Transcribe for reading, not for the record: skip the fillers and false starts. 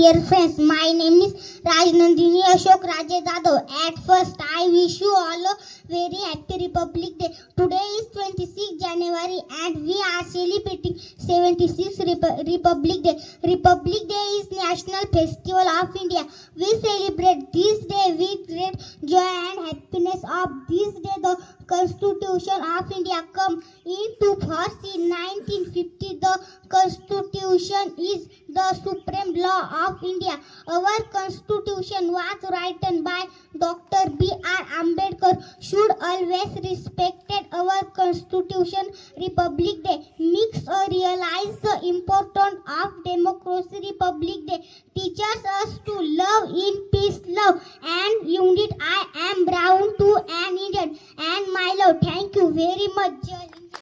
dear friends, my name is Rajnandini Ashok Raje Jadhav. At first, I wish you all a very happy Republic Day. Today is 26 January and we are celebrating 76th Republic Day. Republic Day is National Festival of India. We celebrate this day with great joy and happiness. Of this day, the Constitution of India came into force in 1950. The Constitution is the supreme law of India. Our Constitution was written by Dr. B.R. Ambedkar. Should always respected our Constitution. Republic Day makes us realize the importance of democracy. Republic Day teaches us to love in peace, love and unity. I am proud to an Indian and my love. Thank you very much.